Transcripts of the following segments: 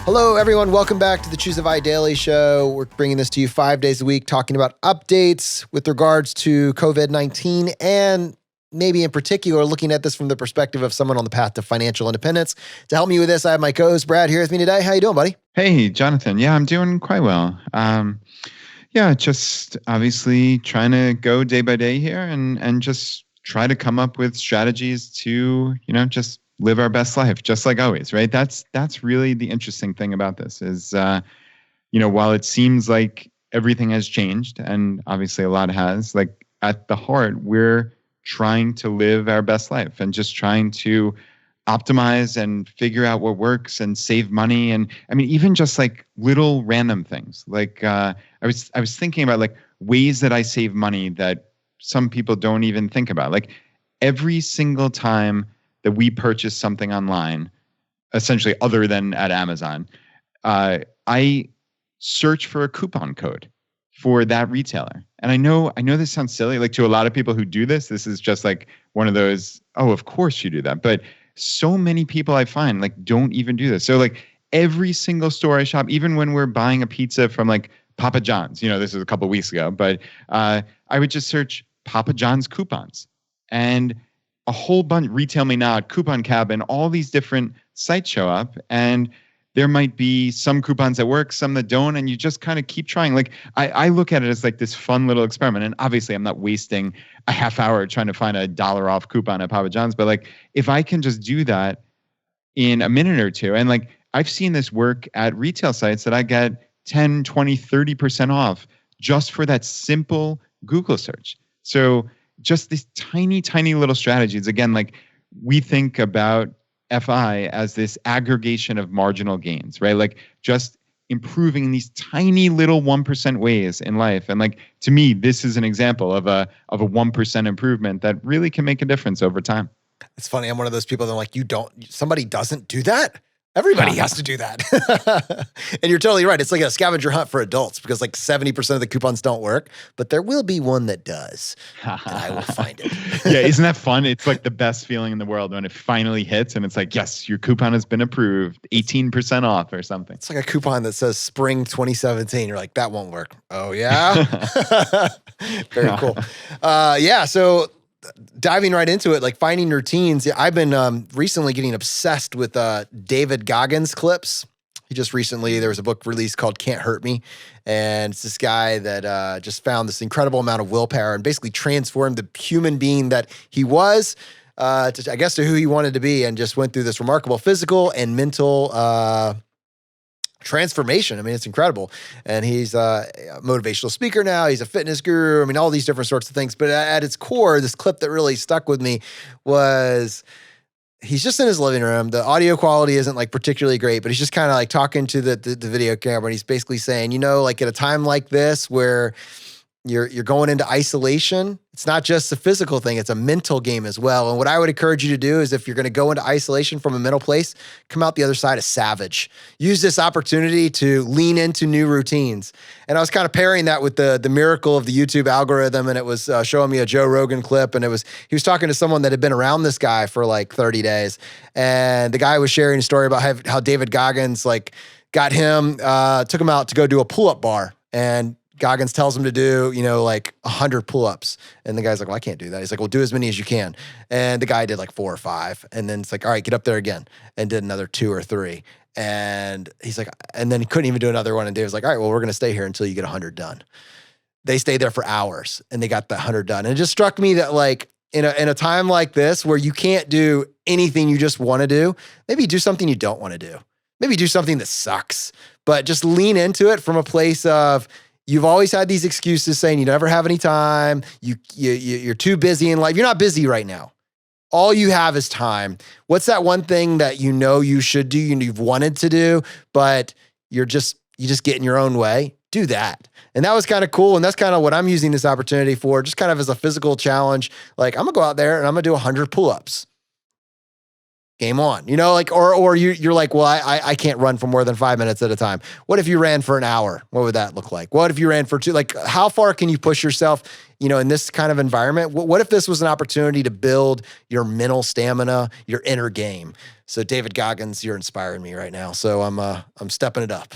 Hello, everyone. Welcome back to the ChooseFI Daily Show. We're bringing this to you 5 days a week, talking about updates with regards to COVID-19 and maybe in particular looking at this from the perspective of someone on the path to financial independence. To help me with this, I have my co-host Brad here with me today. How you doing, buddy? Hey, Jonathan. Yeah, I'm doing quite well. Just obviously trying to go day by day here and just try to come up with strategies to, just live our best life, just like always, right? That's really the interesting thing about this is, while it seems like everything has changed, and obviously a lot has, like at the heart, we're trying to live our best life and just trying to optimize and figure out what works and save money. And I mean, even just like little random things. Like I was thinking about like ways that I save money that some people don't even think about. Like every single time that we purchase something online, essentially other than at Amazon, I search for a coupon code for that retailer. And I know this sounds silly. Like to a lot of people who do this, this is just like one of those, oh, of course you do that. But so many people I find like don't even do this. So like every single store I shop, even when we're buying a pizza from like Papa John's, this is a couple of weeks ago, but I would just search Papa John's coupons and a whole bunch, Retail Me Not, Coupon Cabin, all these different sites show up, and there might be some coupons that work, some that don't, and you just kind of keep trying. Like I look at it as like this fun little experiment, and obviously I'm not wasting a half hour trying to find $1 off coupon at Papa John's, but like if I can just do that in a minute or two, and like I've seen this work at retail sites that I get 10, 20, 30% off just for that simple Google search. So just these tiny, tiny little strategies. Again, like we think about FI as this aggregation of marginal gains, right? Like just improving these tiny little 1% ways in life. And like, to me, this is an example of a 1% improvement that really can make a difference over time. It's funny. I'm one of those people that I'm like, somebody doesn't do that? Everybody has to do that. And you're totally right. It's like a scavenger hunt for adults because like 70% of the coupons don't work, but there will be one that does. And I will find it. Yeah, isn't that fun? It's like the best feeling in the world when it finally hits and it's like, yes, your coupon has been approved, 18% off or something. It's like a coupon that says spring 2017. You're like, that won't work. Oh, yeah? Very cool. So diving right into it, like finding routines. I've been recently getting obsessed with David Goggins clips. There was a book released called Can't Hurt Me. And it's this guy that just found this incredible amount of willpower and basically transformed the human being that he was to who he wanted to be, and just went through this remarkable physical and mental transformation. I mean, it's incredible. And he's a motivational speaker now. He's a fitness guru. I mean, all these different sorts of things. But at its core, this clip that really stuck with me was he's just in his living room. The audio quality isn't like particularly great, but he's just kind of like talking to the video camera. And he's basically saying, like at a time like this where you're going into isolation, it's not just a physical thing, it's a mental game as well. And what I would encourage you to do is if you're going to go into isolation from a mental place, come out the other side a savage. Use this opportunity to lean into new routines. And I was kind of pairing that with the miracle of the YouTube algorithm, and it was showing me a Joe Rogan clip, and he was talking to someone that had been around this guy for like 30 days. And the guy was sharing a story about how David Goggins like got him, took him out to go do a pull-up bar, and Goggins tells him to do, like 100 pull-ups. And the guy's like, well, I can't do that. He's like, well, do as many as you can. And the guy did like 4 or 5. And then it's like, all right, get up there again. And did another 2 or 3. And he's like, and then he couldn't even do another one. And Dave was like, all right, well, we're going to stay here until you get 100 done. They stayed there for hours and they got the 100 done. And it just struck me that like in a time like this where you can't do anything you just want to do, maybe do something you don't want to do. Maybe do something that sucks, but just lean into it from a place of, you've always had these excuses saying you never have any time. You're too busy in life. You're not busy right now. All you have is time. What's that one thing that you should do, you've wanted to do, but you just get in your own way? Do that. And that was kind of cool. And that's kind of what I'm using this opportunity for, just kind of as a physical challenge. Like I'm gonna go out there and I'm gonna do 100 pull-ups. game on, like, or you're like, well, I can't run for more than 5 minutes at a time. What if you ran for an hour? What would that look like? What if you ran for 2? Like, how far can you push yourself, in this kind of environment? What if this was an opportunity to build your mental stamina, your inner game? So David Goggins, you're inspiring me right now. So I'm stepping it up.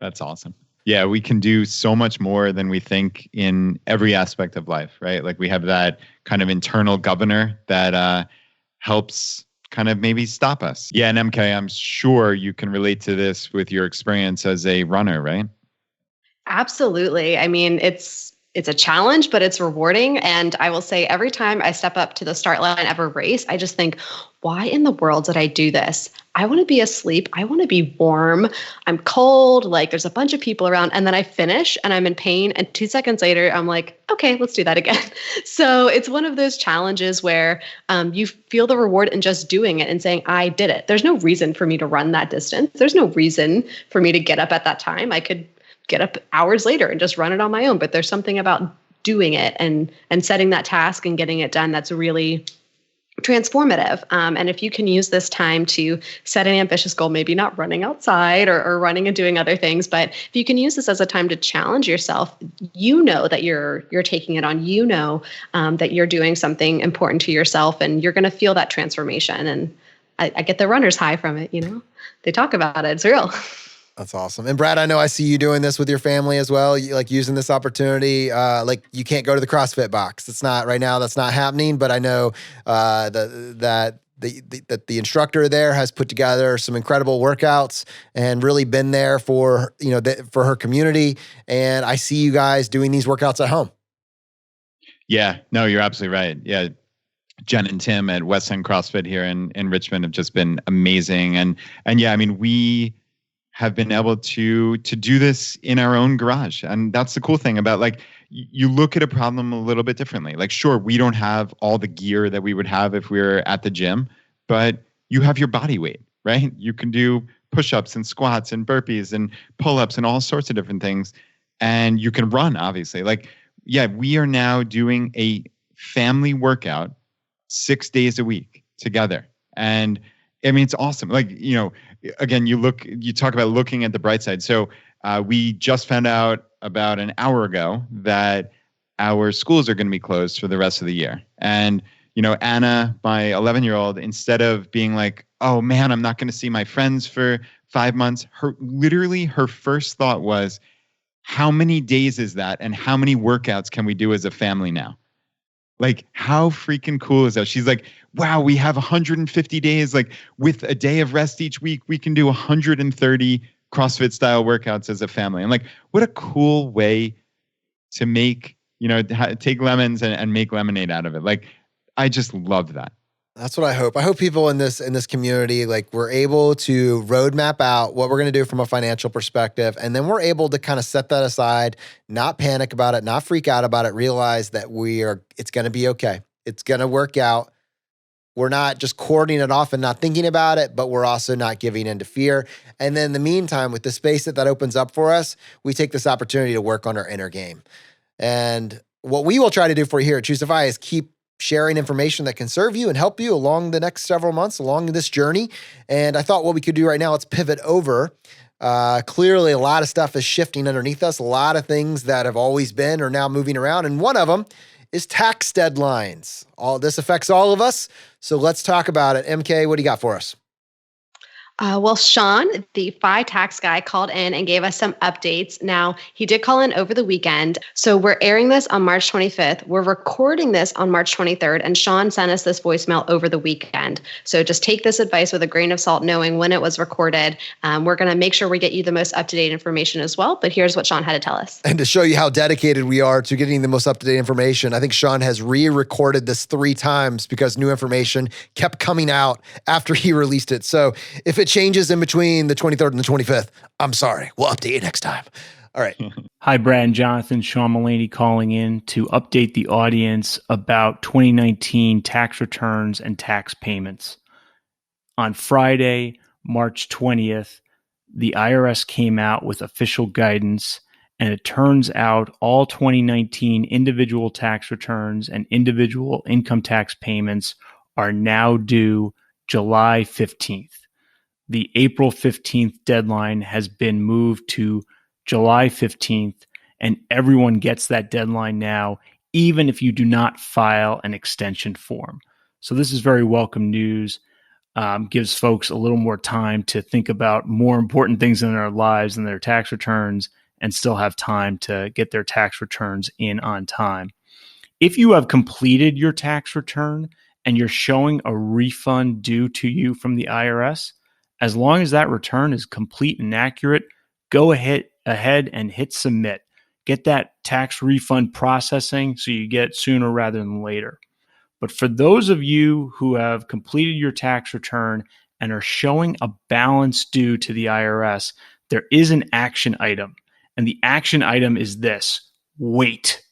That's awesome. Yeah, we can do so much more than we think in every aspect of life, right? Like we have that kind of internal governor that helps kind of maybe stop us. Yeah, and MK, I'm sure you can relate to this with your experience as a runner, right? Absolutely. I mean, it's a challenge, but it's rewarding. And I will say every time I step up to the start line of a race, I just think, why in the world did I do this? I want to be asleep. I want to be warm. I'm cold. Like there's a bunch of people around. And then I finish and I'm in pain. And 2 seconds later, I'm like, okay, let's do that again. So it's one of those challenges where you feel the reward in just doing it and saying, I did it. There's no reason for me to run that distance. There's no reason for me to get up at that time. I could get up hours later and just run it on my own. But there's something about doing it and setting that task and getting it done that's really transformative. And if you can use this time to set an ambitious goal, maybe not running outside or running and doing other things, but if you can use this as a time to challenge yourself, that you're taking it on, that you're doing something important to yourself, and you're going to feel that transformation. And I get the runner's high from it. They talk about it. It's real. That's awesome. And Brad, I know I see you doing this with your family as well. You like using this opportunity. Like you can't go to the CrossFit box. It's not right now. That's not happening. But I know that the instructor there has put together some incredible workouts and really been there for for her community. And I see you guys doing these workouts at home. Yeah, no, you're absolutely right. Yeah. Jen and Tim at West End CrossFit here in Richmond have just been amazing. And yeah, I mean, we have been able to do this in our own garage. And that's the cool thing about, like, you look at a problem a little bit differently. Like, sure, we don't have all the gear that we would have if we were at the gym, but you have your body weight, right? You can do push-ups and squats and burpees and pull-ups and all sorts of different things. And you can run, obviously. Like, yeah, we are now doing a family workout 6 days a week together. And I mean, it's awesome. Like, again, you talk about looking at the bright side. So we just found out about an hour ago that our schools are going to be closed for the rest of the year. And, Anna, my 11-year-old, instead of being like, oh man, I'm not going to see my friends for 5 months, her first thought was, how many days is that? And how many workouts can we do as a family now? Like, how freaking cool is that? She's like, wow, we have 150 days. Like, with a day of rest each week, we can do 130 CrossFit style workouts as a family. And like, what a cool way to make, take lemons and make lemonade out of it. Like, I just love that. That's what I hope. I hope people in this community, like, we're able to roadmap out what we're going to do from a financial perspective. And then we're able to kind of set that aside, not panic about it, not freak out about it, realize that it's going to be okay. It's going to work out. We're not just cording it off and not thinking about it, but we're also not giving in to fear. And then in the meantime, with the space that opens up for us, we take this opportunity to work on our inner game. And what we will try to do for you here at ChooseFI is keep sharing information that can serve you and help you along the next several months along this journey. And I thought what we could do right now, let's pivot over. Clearly, a lot of stuff is shifting underneath us. A lot of things that have always been are now moving around. And one of them is tax deadlines. All this affects all of us. So let's talk about it. MK, what do you got for us? Well, Sean, the FI tax guy, called in and gave us some updates. Now, he did call in over the weekend. So we're airing this on March 25th. We're recording this on March 23rd. And Sean sent us this voicemail over the weekend. So just take this advice with a grain of salt, knowing when it was recorded. We're going to make sure we get you the most up-to-date information as well. But here's what Sean had to tell us. And to show you how dedicated we are to getting the most up-to-date information, I think Sean has re-recorded this 3 times because new information kept coming out after he released it. So if it changes in between the 23rd and the 25th, I'm sorry. We'll update you next time. All right. Hi, Brad and Jonathan. Sean Mullaney calling in to update the audience about 2019 tax returns and tax payments. On Friday, March 20th, the IRS came out with official guidance, and it turns out all 2019 individual tax returns and individual income tax payments are now due July 15th. The April 15th deadline has been moved to July 15th, and everyone gets that deadline now, even if you do not file an extension form. So this is very welcome news. Gives folks a little more time to think about more important things in their lives than their tax returns and still have time to get their tax returns in on time. If you have completed your tax return and you're showing a refund due to you from the IRS, as long as that return is complete and accurate, go ahead and hit submit. Get that tax refund processing so you get it sooner rather than later. But for those of you who have completed your tax return and are showing a balance due to the IRS, there is an action item. And the action item is this: wait.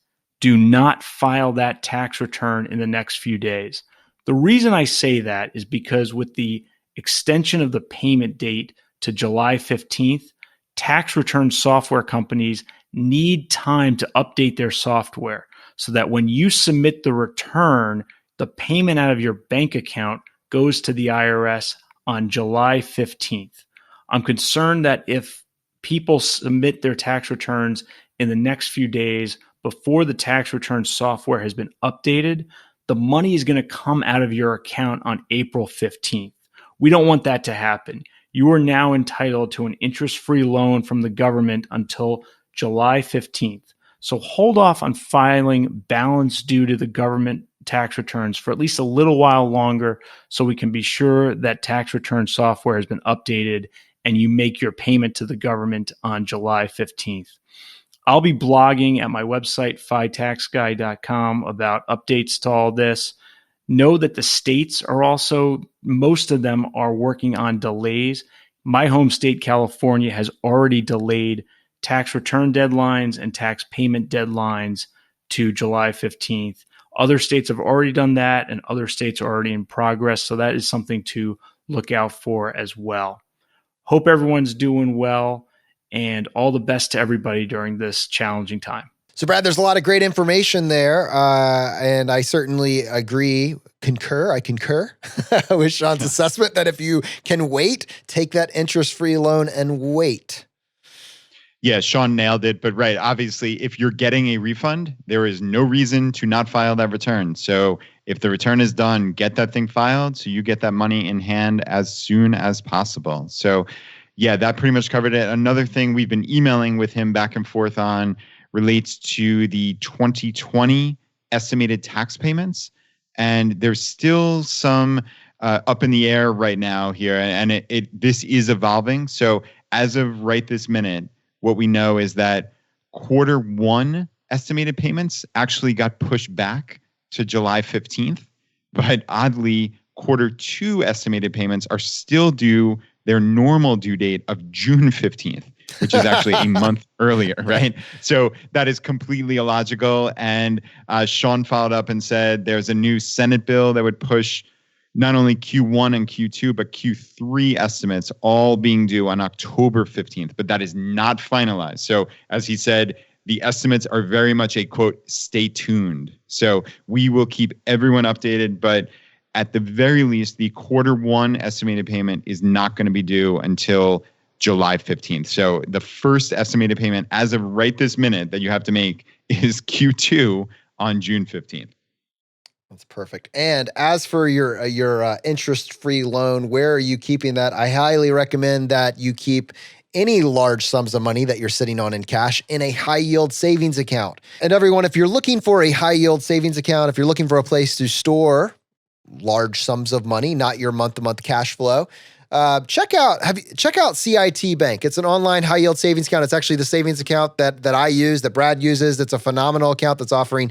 Do not file that tax return in the next few days. The reason I say that is because with the extension of the payment date to July 15th, tax return software companies need time to update their software so that when you submit the return, the payment out of your bank account goes to the IRS on July 15th. I'm concerned that if people submit their tax returns in the next few days before the tax return software has been updated, the money is going to come out of your account on April 15th. We don't want that to happen. You are now entitled to an interest-free loan from the government until July 15th. So hold off on filing balance due to the government tax returns for at least a little while longer so we can be sure that tax return software has been updated and you make your payment to the government on July 15th. I'll be blogging at my website, fitaxguy.com, about updates to all this. Know that the states are also, most of them are working on delays. My home state, California, has already delayed tax return deadlines and tax payment deadlines to July 15th. Other states have already done that, and other states are already in progress. So that is something to look out for as well. Hope everyone's doing well, and all the best to everybody during this challenging time. So, Brad, there's a lot of great information there, and I certainly concur with Sean's assessment that if you can wait, take that interest-free loan and wait. Yeah, Sean nailed it. But right, obviously, if you're getting a refund, there is no reason to not file that return. So if the return is done, get that thing filed so you get that money in hand as soon as possible. So yeah, that pretty much covered it. Another thing we've been emailing with him back and forth on relates to the 2020 estimated tax payments. And there's still some up in the air right now here. And this is evolving. So as of right this minute, what we know is that quarter one estimated payments actually got pushed back to July 15th. But oddly, quarter two estimated payments are still due their normal due date of June 15th, which is actually a month earlier, right? So that is completely illogical. And Sean followed up and said there's a new Senate bill that would push not only Q1 and Q2, but Q3 estimates all being due on October 15th, but that is not finalized. So as he said, the estimates are very much a quote, stay tuned. So we will keep everyone updated, but at the very least, the quarter one estimated payment is not going to be due until July 15th. So the first estimated payment as of right this minute that you have to make is Q2 on June 15th. That's perfect. And as for your interest-free loan, where are you keeping that? I highly recommend that you keep any large sums of money that you're sitting on in cash in a high-yield savings account. And everyone, if you're looking for a high-yield savings account, if you're looking for a place to store large sums of money, not your month-to-month cash flow, check out CIT Bank. It's an online high yield savings account. It's actually the savings account that I use, that Brad uses. It's a phenomenal account that's offering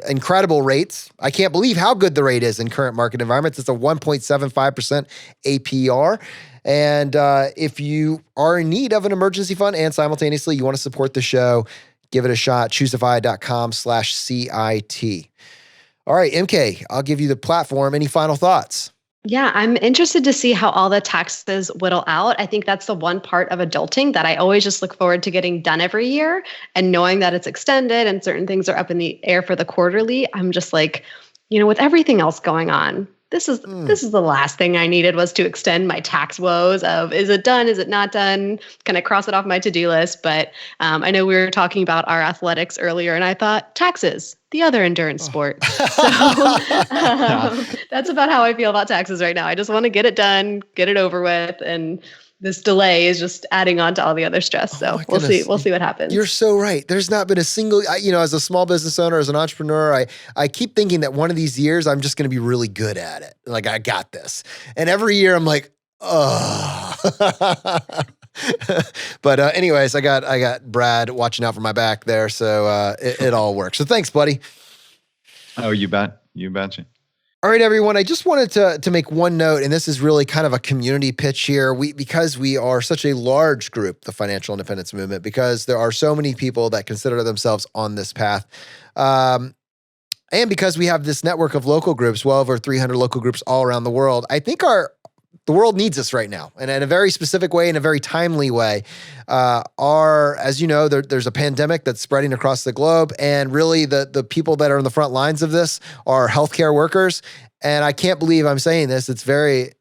incredible rates. I can't believe how good the rate is in current market environments. It's a 1.75% APR. And if you are in need of an emergency fund and simultaneously you want to support the show, give it a shot. ChooseFI.com/CIT. All right, MK, I'll give you the platform. Any final thoughts? Yeah, I'm interested to see how all the taxes whittle out. I think that's the one part of adulting that I always just look forward to getting done every year, and knowing that it's extended and certain things are up in the air for the quarterly. I'm just like, with everything else going on, this is the last thing I needed, was to extend my tax woes of, is it done? Is it not done? Can I cross it off my to-do list? But I know we were talking about our athletics earlier, and I thought taxes, the other endurance sport. So that's about how I feel about taxes right now. I just want to get it done, get it over with, and this delay is just adding on to all the other stress. So we'll see. We'll see what happens. You're so right. There's not been a single, as a small business owner, as an entrepreneur, I keep thinking that one of these years I'm just going to be really good at it. Like, I got this. And every year I'm like, oh. But anyways, I got Brad watching out for my back there. So it all works. So thanks, buddy. Oh, you bet. You betcha. All right, everyone. I just wanted to make one note, and this is really kind of a community pitch here. Because we are such a large group, the financial independence movement, because there are so many people that consider themselves on this path, and because we have this network of local groups, well over 300 local groups all around the world, I think the world needs us right now, and in a very specific way, in a very timely way. As you know, there's a pandemic that's spreading across the globe, and really the people that are on the front lines of this are healthcare workers. And I can't believe I'm saying this. It's very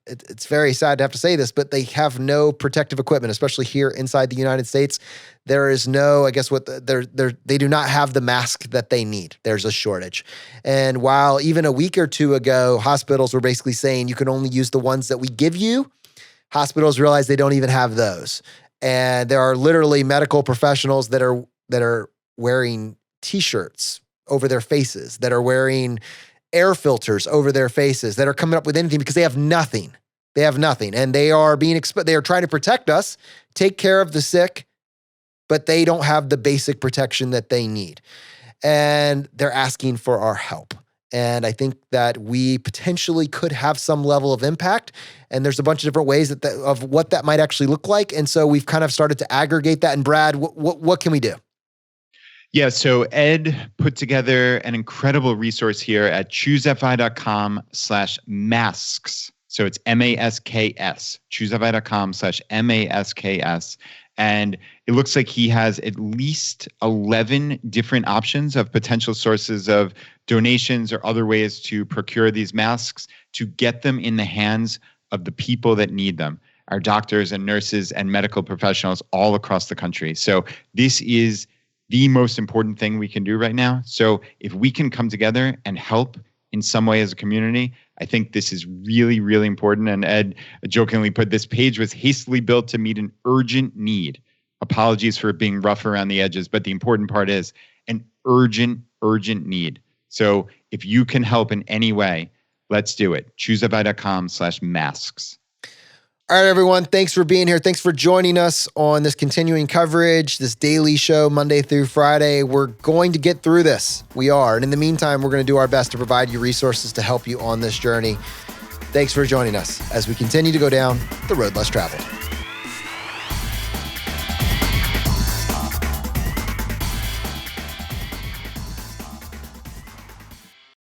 sad to have to say this, but they have no protective equipment, especially here inside the United States. There is no, I guess they do not have the mask that they need. There's a shortage. And while even a week or two ago, hospitals were basically saying you can only use the ones that we give you, hospitals realize they don't even have those. And there are literally medical professionals that are wearing t-shirts over their faces, that are wearing air filters over their faces, that are coming up with anything because they have nothing. They have nothing. And they are they are trying to protect us, take care of the sick, but they don't have the basic protection that they need. And they're asking for our help. And I think that we potentially could have some level of impact. And there's a bunch of different ways of what that might actually look like. And so we've kind of started to aggregate that. And Brad, what can we do? Yeah, so Ed put together an incredible resource here at ChooseFI.com/masks. So it's MASKS, ChooseFI.com/MASKS. And it looks like he has at least 11 different options of potential sources of donations or other ways to procure these masks to get them in the hands of the people that need them, our doctors and nurses and medical professionals all across the country. So this is the most important thing we can do right now. So if we can come together and help in some way as a community, I think this is really, really important. And Ed jokingly put, this page was hastily built to meet an urgent need. Apologies for being rough around the edges, but the important part is an urgent need. So if you can help in any way, let's do it. ChooseFI.com/masks. All right, everyone. Thanks for being here. Thanks for joining us on this continuing coverage, this daily show, Monday through Friday. We're going to get through this. We are. And in the meantime, we're going to do our best to provide you resources to help you on this journey. Thanks for joining us as we continue to go down the road less traveled.